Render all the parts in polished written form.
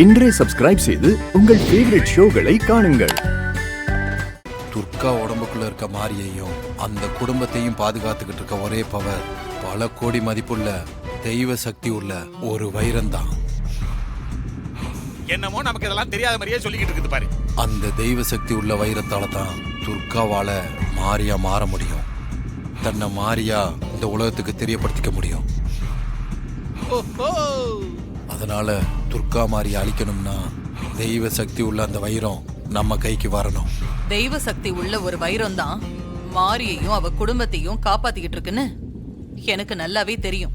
இன்றே சப்ஸ்கிரைப் செய்து உங்கள் ஃபேவரட் ஷோகளை காணுங்கள். துர்கா உடம்புக்குள்ள இருக்க மாரியையும் அந்த குடும்பத்தையும் பாதுகாத்துக்கிட்டு இருக்க ஒரே பவர் பல கோடி மதிப்புள்ள தெய்வ சக்தி உள்ள ஒரு வைரம்தான். என்னமோ நமக்கு இதெல்லாம் தெரியாத மாதிரியே சொல்லிக்கிட்டு இருக்குது பாரு. அந்த தெய்வ சக்தி உள்ள வைரத்தால தான் துர்காவால மாரியா மாற முடியும். தன்னை மாரியா இந்த உலகத்துக்கு தெரியப்படுத்திக்க முடியும். அதனால துர்கா மாரியா அழிக்கணும்னா தெய்வ சக்தி உள்ள அந்த வைரம் நம்ம கைக்கு வரணும். தெய்வ சக்தி உள்ள ஒரு வைரம் தான் மாரியையும் அவ குடும்பத்தையும் காப்பாத்திக்கிட்டு இருக்குன்னு எனக்கு நல்லாவே தெரியும்.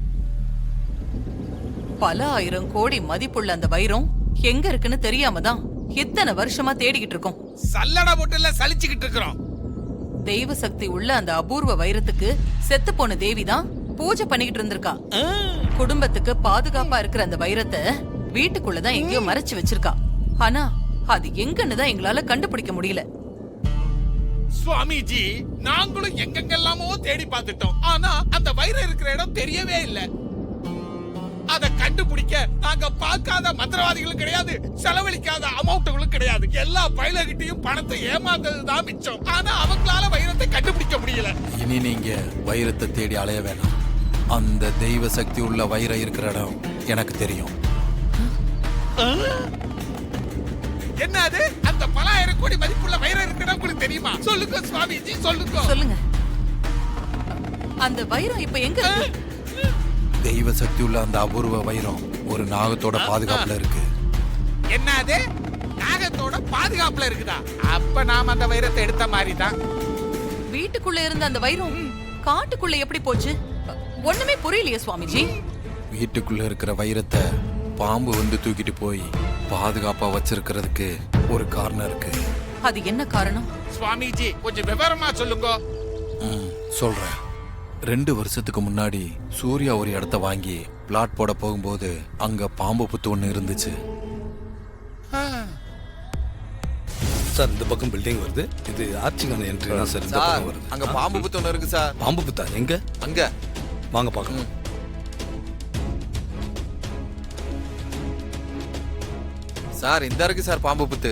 பல ஆயிரம் கோடி மதிப்புள்ள அந்த வைரம் எங்க இருக்குன்னு தெரியாம தான் இத்தனை வருஷமா தேடிக்கிட்டு இருக்கோம். சல்லடை போட்டுல சலிச்சுக்கிட்டு இருக்கிறோம். தெய்வ சக்தி உள்ள அந்த அபூர்வ வைரத்துக்கு செத்து போன தேவி தான் பூஜை பண்ணிக்கிட்டு இருந்திருக்கா. குடும்பத்துக்கு பாதுகாப்பா இருக்கிற அந்த வைரத்தை வீட்டுக்குள்ளதான் எங்கேயோ மறைச்சு வச்சிருக்கா. ஆனா அது எங்கன்னு தான் எங்களால கண்டுபிடிக்க முடியல. சுவாமிஜி, நாங்களும் எங்கெங்கெல்லாமோ தேடி பார்த்துட்டோம். ஆனா அந்த வைரம் இருக்கிற இடம் தெரியவே இல்லை. அதை கண்டுபிடிக்க நாங்க பார்க்காத மந்திரவாதிகளும் கிடையாது, செலவழிக்காத அமௌண்ட்டுகளும் கிடையாது. எல்லா பைலகிட்டையும் பணத்தை ஏமாந்ததுதான் மிச்சம். ஆனா அவங்களால வைரத்தை கண்டுபிடிக்க முடியல. இனி நீங்க வைரத்தை தேடி அலைய வேணாம். அந்த தெய்வ சக்தி உள்ள வைரம் இருக்கிற இடம் எனக்கு தெரியும். என்னது? அந்த பல ஆயிரம் கோடி மதிப்புள்ள வைரம் இருக்கிற இடம் உங்களுக்கு தெரியுமா? சொல்லுங்க சுவாமிஜி, சொல்லுங்க. சொல்லுங்க, அந்த வைரம் இப்ப எங்க இருக்கு? தெய்வ சக்தி உள்ள அந்த அபூர்வ வைரம் ஒரு நாகத்தோட பாதுகாப்புல இருக்கு. என்னது? நாகத்தோட பாதுகாப்புல இருக்குதா? அப்ப நாம அந்த வைரத்தை எடுத்த மாதிரி தான். வீட்டுக்குள்ள இருந்த அந்த வைரம் காட்டுக்குள்ள எப்படி போச்சு? ஒண்ணுமே புரியலையே சுவாமிஜி. வீட்டுக்குள்ள இருக்கிற வைரத்தை பாம்பு வந்து தூக்கிட்டு போய் பாதுகாப்பா வச்சிருக்கிறதுக்கு ஒரு காரணம் இருக்கு. அது என்ன காரணம்? சுவாமிஜி, கொஞ்சம் விவரமா சொல்லுங்க. சொல்றேன். 2 வருஷத்துக்கு முன்னாடி சூர்யா ஒரு இடத்த வாங்கி பிளாட் போட போகும்போது அங்க பாம்பு புத்து ஒண்ணு இருந்துச்சு. சார், இந்த பக்கம் பில்டிங் வருது. இது ஆர்ச்சிங்கான என்ட்ரி தான் சார். இந்த பக்கம் வருது. அங்க பாம்பு புத்து ஒண்ணு இருக்கு சார். பாம்பு புத்தா எங்க? அங்க வாங்க பார்க்கலாம். சார், இந்த இருக்கு சார் பாம்பு புத்து.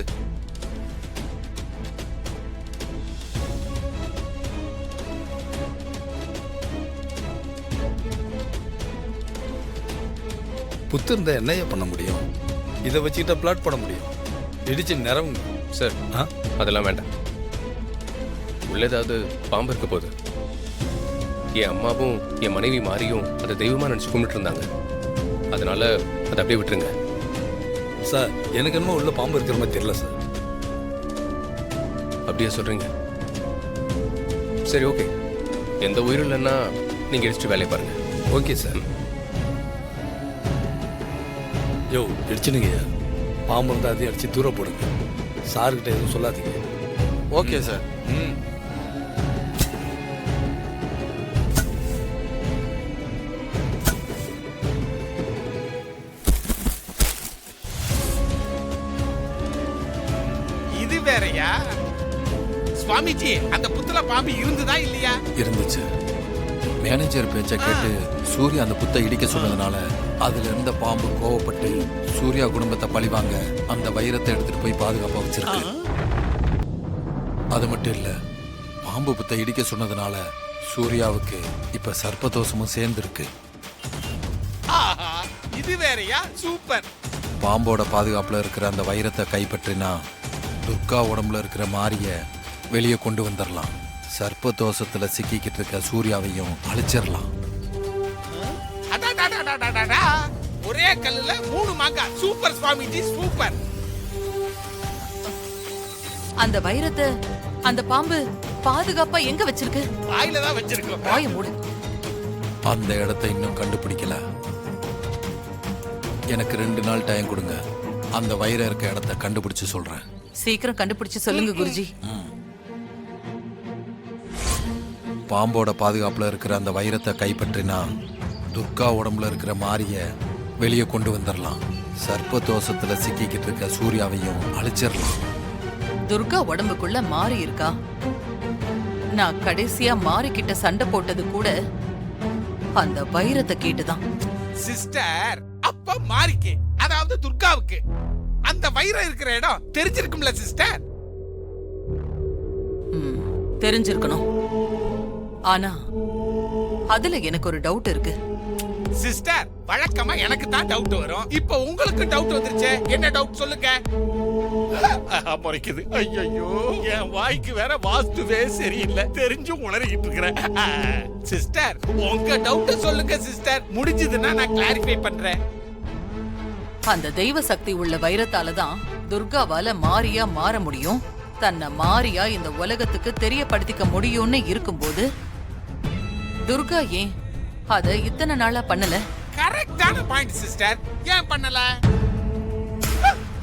புத்து இருந்தா என்னைய பண்ண முடியும்? இதை வச்சுக்கிட்ட பிளாட் போட முடியும். இடிச்சு நிறவுங்க சார். அதெல்லாம் வேண்டாம். உள்ள ஏதாவது பாம்பு இருக்க போகுது. என் அம்மாவும் என் மனைவி மாரியும் அதை தெய்வமா நினைச்சு கும்பிட்டு இருந்தாங்க. அதனால அதை அப்படியே விட்டுருங்க சார். எனக்கு என்னமோ உள்ள பாம்பு இருக்கிற மாதிரி தெரியல சார். அப்படியே சொல்றீங்க? சரி, ஓகே. எந்த உயிரும் இல்லைன்னா நீங்க இடிச்சுட்டு வேலையை பாருங்க. Okay sir. யோ, இடிச்சுனுங்க. பாம்பு இருந்தால் அதையும் அடிச்சு தூர போடுங்க. சார்கிட்ட எதுவும் சொல்லாதீங்க. Okay sir. இது வேறயா? சுவாமிஜி, அந்த புத்துல பாம்பு இருந்துதா இல்லையா? இருந்துச்சு. மேனேஜர் பேச்ச கேட்டு சூர்யா அந்த புத்தை இடிக்க சொன்னதுனால அதுல இருந்த பாம்பு கோவப்பட்டு சூர்யா குடும்பத்தை பழிவாங்க அந்த வைரத்தை எடுத்துட்டு போய் பாதுகாப்பா வச்சிருக்கு. அது மட்டும் இல்ல, பாம்பு புத்தை இடிக்க சொன்னதுனால சூர்யாவுக்கு இப்ப சர்ப்பதோஷமும் சேர்ந்திருக்கு. இது வேறயா? சூப்பர். பாம்போட பாதுகாப்புல இருக்கிற அந்த வைரத்தை கைப்பற்றினா துர்கா உடம்புல இருக்கிற மாரிய வெளியே கொண்டு வந்துடலாம். சர்ப்பதோஷத்துல சிக்கிக்கிட்டு இருக்க சூர்யாவையும் அழிச்சிடலாம். ஒரே கல்லுல 3 மாங்காய். Super Swamiji, super. அந்த வைரத்தை அந்த பாம்பு பாதுகாப்பா எங்க வச்சிருக்கு? வாயில தான் வச்சிருக்கோம். வாயை மூடு. அந்த இடத்தை இன்னும் கண்டுபிடிக்கல. எனக்கு 2 நாள் டைம் கொடுங்க. அந்த வைரம் இருக்க இடத்தை கண்டுபிடிச்சு சொல்றேன். சீக்கிரம் கண்டுபிடிச்சு சொல்லுங்க குருஜி. பாம்போட பாதுகாப்புல இருக்கிற அந்த வைரத்தை கைப்பற்றினா துர்கா உடம்புல இருக்கிற மாரிய வெளியே கொண்டு வந்துடலாம். சர்ப்பதோஷத்துல சிக்கிக்கிட்டு இருக்க சூர்யாவையும் அழிச்சிடலாம். துர்கா உடம்புக்குள்ள மாறி இருக்கா? நான் கடைசியா மாறிக்கிட்ட சண்டை போட்டது கூட அந்த வைரத்தை கேட்டுதான். சிஸ்டர், அப்ப மாறிக்கே, அதாவது துர்காவுக்கு வைரம் இருக்கிற இடம் தெரிஞ்சிருக்கும்ல சிஸ்டர்? தெரிஞ்சிருக்கணும். ஆனா அதுல எனக்கு ஒரு டவுட் இருக்கு. சிஸ்டர், வழக்கமா எனக்கு தான் டவுட் வரும். இப்ப உங்களுக்கு டவுட் வந்துருச்சே, என்ன டவுட் சொல்லுங்க. முறைக்குது. ஐயோ, என் வாய்க்கு வேற வாஸ்துவே சரியில்லை. தெரிஞ்சும் உளறிக்கிட்டு இருக்கிறேன். சிஸ்டர், உங்க டவுட் சொல்லுங்க சிஸ்டர். முடிஞ்சதுன்னா நான் கிளாரிஃபை பண்றேன். அந்த தெய்வ சக்தி உள்ள வைரத்தால தான் துர்காவால மாரியா மாற முடியும், தன்னை மாரியா இந்த உலகத்துக்கு தெரியப்படுத்திக்க முடியும்னு இருக்கும்போது துர்கா ஏன் அத இத்தனை நாளா பண்ணல? கரெக்டான பாயிண்ட் சிஸ்டர். ஏன் பண்ணல?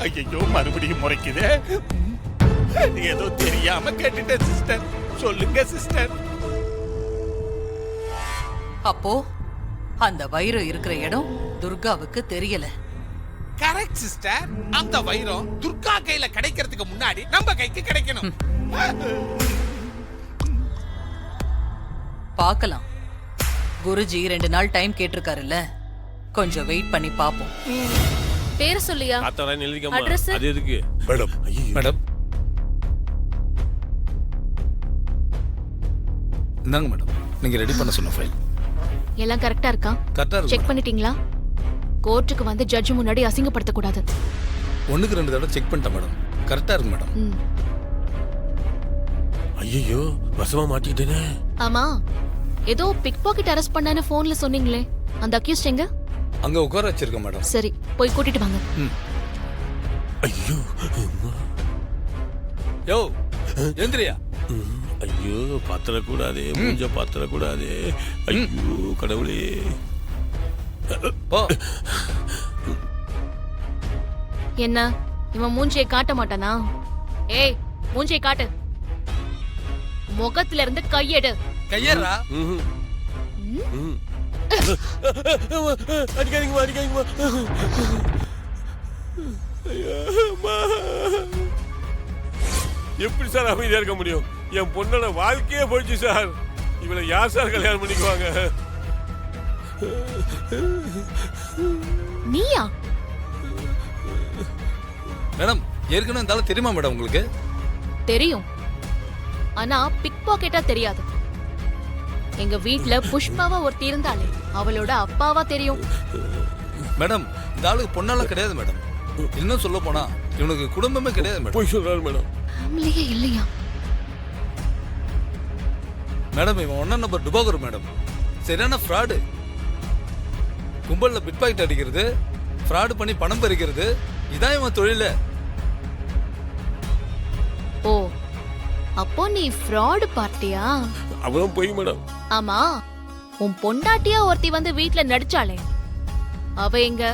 ஐயோ, மறுபடியும் முறைக்குது. ஏதோ தெரியாம கேட்டுட்டேன் சிஸ்டர். சொல்லுங்க சிஸ்டர். அப்போ அந்த வைரம் இருக்கிற இடம் துர்காவுக்கு தெரியல. Correct sister. அந்த வைரம் துர்கா கையில கிடைக்கிறதுக்கு முன்னாடி நம்ம கைக்கு கிடைக்கணும். பார்க்கலாம். குருஜி 2 நாள் டைம் கேட்டிருக்காருல்ல, கொஞ்சம் வெயிட் பண்ணி பாப்போம். பேரு சொல்லியா? அத்தனை எழுதிக்கமா. அட்ரஸ்? அது எதுக்கு? மேடம் மேடம் இந்தாங்க மேடம், நீங்க ரெடி பண்ண சொன்ன ஃபைல். எல்லாம் கரெக்டா இருக்கா? கரெக்டா செக் இருக்கு. பண்ணிட்டீங்களா? கோர்ட்டுக்கு வந்து ஜட்ஜ் முன்னாடி அசிங்கப்படுத்த கூடாது. ஒண்ணுக்கு 2 தடவை செக் பண்ணிட்டேன் மேடம். கரெக்டா இருக்கு மேடம். ஐயோ, வசமா மாட்டிக்கிட்டேனே. ஆமா, ஏதோ பிக் பாக்கெட் அரெஸ்ட் பண்ணான்னு போன்ல சொன்னீங்களே, அந்த அக்யூஸ்ட் எங்க? அங்க உட்கார வச்சிருக்கேன் மேடம். சரி, போய் கூட்டிட்டு வாங்க. ஐயோ, யோ எந்திரியா. ஐயோ, பாத்திரக்கூடாதே, மூஞ்ச பாத்திரக்கூடாதே. ஐயோ கடவுளே. போ. என்ன, இவன் மூஞ்சியை காட்ட மாட்டானா? ஏய், மூஞ்சியை காட்டு. முகத்துல இருந்து கையெடு. கையேறா. அடிக்காதீங்கம்மா, அடிக்காதீங்கம்மா. ஐயோ, அம்மா. எப்படி சார் அமைதியா இருக்க முடியும்? என் பொண்ணோட வாழ்க்கையே போயிடுச்சு சார். இவளை யார் சார் கல்யாணம் பண்ணிக்குவாங்க? நீயா? மேடம், ஏற்கனவே இருந்தாலும் தெரியுமா மேடம் உங்களுக்கு? தெரியும், ஆனா பிக் பாக்கெட்டா தெரியாது. எங்க வீட்ல புஷ்பாவா ஒருத்தி இருந்தாலே, அவளோட அப்பாவா தெரியும். மேடம், இந்த ஆளுக்கு பொண்ணால கிடையாது மேடம். இன்னும் சொல்ல போனா இவனுக்கு குடும்பமே கிடையாது மேடம். போய் சொல்றாரு மேடம். ஃபேமிலியே இல்லையா? மேடம், இவன் 1 நம்பர் டுபாகர் மேடம். சரியான ஃப்ராடு. கும்பல்ல பிட் பாக்கெட் அடிக்கிறது, ஃப்ராடு பண்ணி பணம் பறிக்கிறது, இதான் இவன் தொழில. ஓ, அப்போ நீ ஃப்ராட் பார்ட்டியா? அவனும் போய் மேடம். ஆமா, உன் பொண்டாட்டியா ஒருத்தி வந்து வீட்ல நடிச்சாளே, அவ எங்க?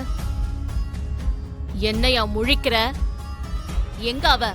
என்னையா முழிக்கிற? எங்க அவ?